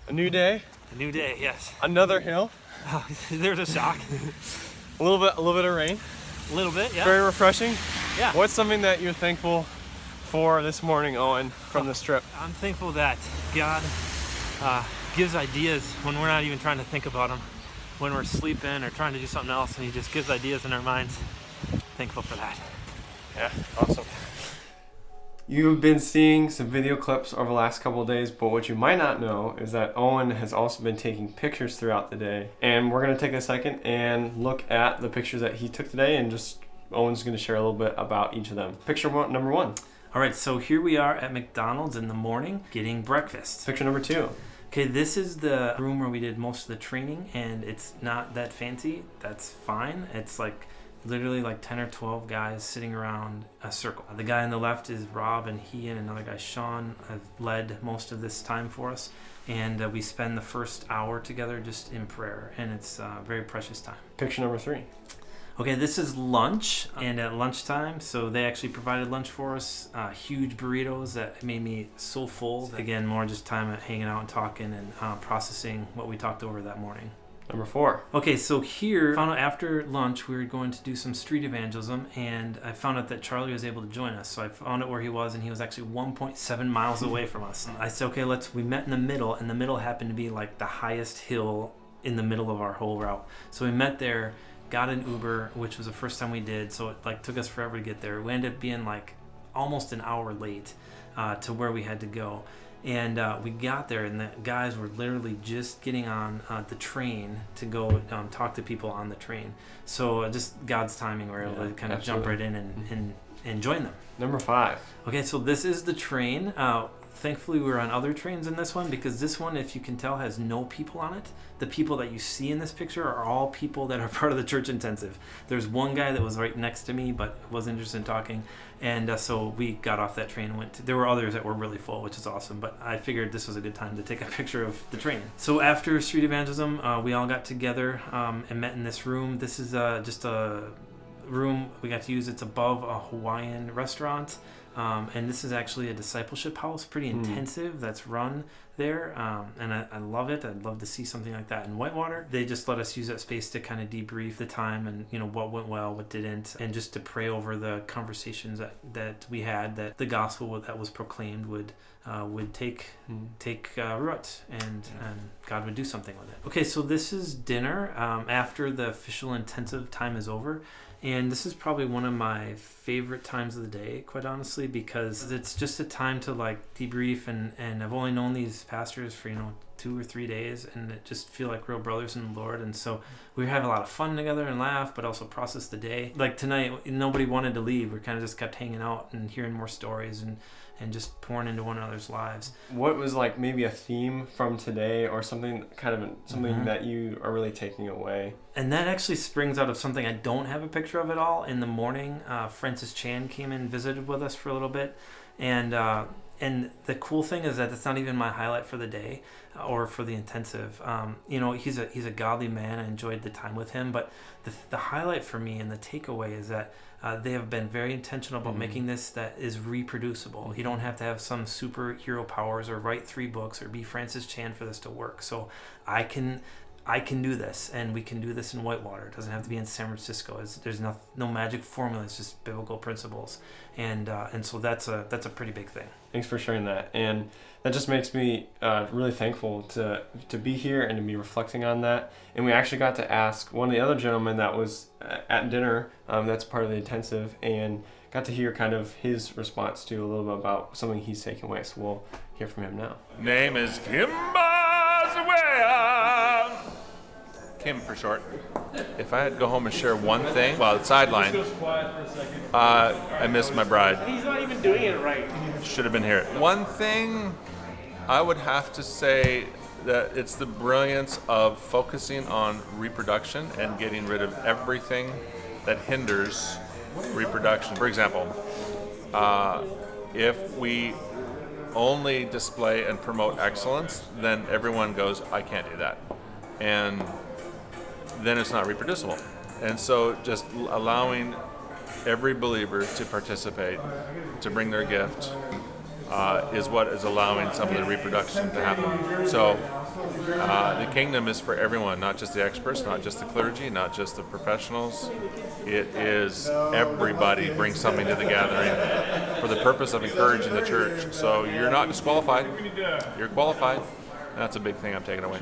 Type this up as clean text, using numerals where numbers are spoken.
A new day, A new day, yes. another hill, Oh, there's a shock. a little bit of rain. A little bit, yeah. Very refreshing. Yeah. What's something that you're thankful for this morning, Owen, from this trip? I'm thankful that God gives ideas when we're not even trying to think about them. When we're sleeping or trying to do something else, and He just gives ideas in our minds. Thankful for that. Yeah, awesome. You've been seeing some video clips over the last couple of days, but what you might not know is that Owen has also been taking pictures throughout the day. And we're going to take a second and look at the pictures that he took today, and just Owen's going to share a little bit about each of them. Picture number one. All right, so here we are at McDonald's in the morning getting breakfast. Picture number two. Okay, this is the room where we did most of the training, and it's not that fancy. That's fine. It's like literally like 10 or 12 guys sitting around a circle. The guy on the left is Rob, and he and another guy, Sean, have led most of this time for us. And we spend the first hour together just in prayer, and it's a very precious time. Picture number three. Okay, this is lunch, and at lunchtime, so they actually provided lunch for us, huge burritos that made me so full. Again, more just time at hanging out and talking and processing what we talked over that morning. Number four. Okay, so here, found out after lunch we were going to do some street evangelism, and I found out that Charlie was able to join us. So I found out where he was, and he was actually 1.7 miles away from us. And I said, okay, we met in the middle, and the middle happened to be like the highest hill in the middle of our whole route. So we met there, got an Uber, which was the first time we did, so it like took us forever to get there. We ended up being like almost an hour late to where we had to go. And we got there, and the guys were literally just getting on the train to go talk to people on the train. So just God's timing, we were able to kind of jump right in and join them. Number five. Okay, so this is the train. Thankfully, we were on other trains in this one, because this one, if you can tell, has no people on it. The people that you see in this picture are all people that are part of the church intensive. There's one guy that was right next to me, but wasn't interested in talking. And so we got off that train and went there were others that were really full, which is awesome. But I figured this was a good time to take a picture of the train. So after street evangelism, we all got together and met in this room. This is just a room we got to use. It's above a Hawaiian restaurant. And this is actually a discipleship house, pretty intensive, that's run there. And I love it. I'd love to see something like that in Whitewater. They just let us use that space to kind of debrief the time and, what went well, what didn't, and just to pray over the conversations that we had, that the gospel that was proclaimed would take root and God would do something with it. Okay, so this is dinner after the official intensive time is over. And this is probably one of my favorite times of the day, quite honestly, because it's just a time to like debrief, and I've only known these pastors for 2 or 3 days, and it just feel like real brothers in the Lord. And so we have a lot of fun together and laugh, but also process the day. Like tonight, nobody wanted to leave. We kind of just kept hanging out and hearing more stories and just pouring into one another's lives. What was like maybe a theme from today, or something that you are really taking away? And that actually springs out of something I don't have a picture of at all. In the morning, Francis Chan came and visited with us for a little bit, and the cool thing is that it's not even my highlight for the day or for the intensive. He's a godly man. I enjoyed the time with him, but the highlight for me and the takeaway is that they have been very intentional about making this that is reproducible. You don't have to have some superhero powers or write 3 books or be Francis Chan for this to work. So I can do this, and we can do this in Whitewater. It doesn't have to be in San Francisco. There's no magic formula. It's just biblical principles, and so that's a pretty big thing. Thanks for sharing that, and that just makes me really thankful to be here and to be reflecting on that. And we actually got to ask one of the other gentlemen that was at dinner, that's part of the intensive, and got to hear kind of his response to a little bit about something he's taken away. So we'll hear from him now. Name is Kim Boswell. Kim for short. If I had to go home and share one thing, the sideline. I missed my bride. He's not even doing it right. Should have been here. One thing I would have to say that it's the brilliance of focusing on reproduction and getting rid of everything that hinders reproduction. For example, if we only display and promote excellence, then everyone goes, I can't do that. And then it's not reproducible. And so just allowing every believer to participate, to bring their gift, is what is allowing some of the reproduction to happen. So The kingdom is for everyone, not just the experts, not just the clergy, not just the professionals. It is everybody brings something to the gathering for the purpose of encouraging the church. So you're not disqualified. You're qualified. That's a big thing I'm taking away.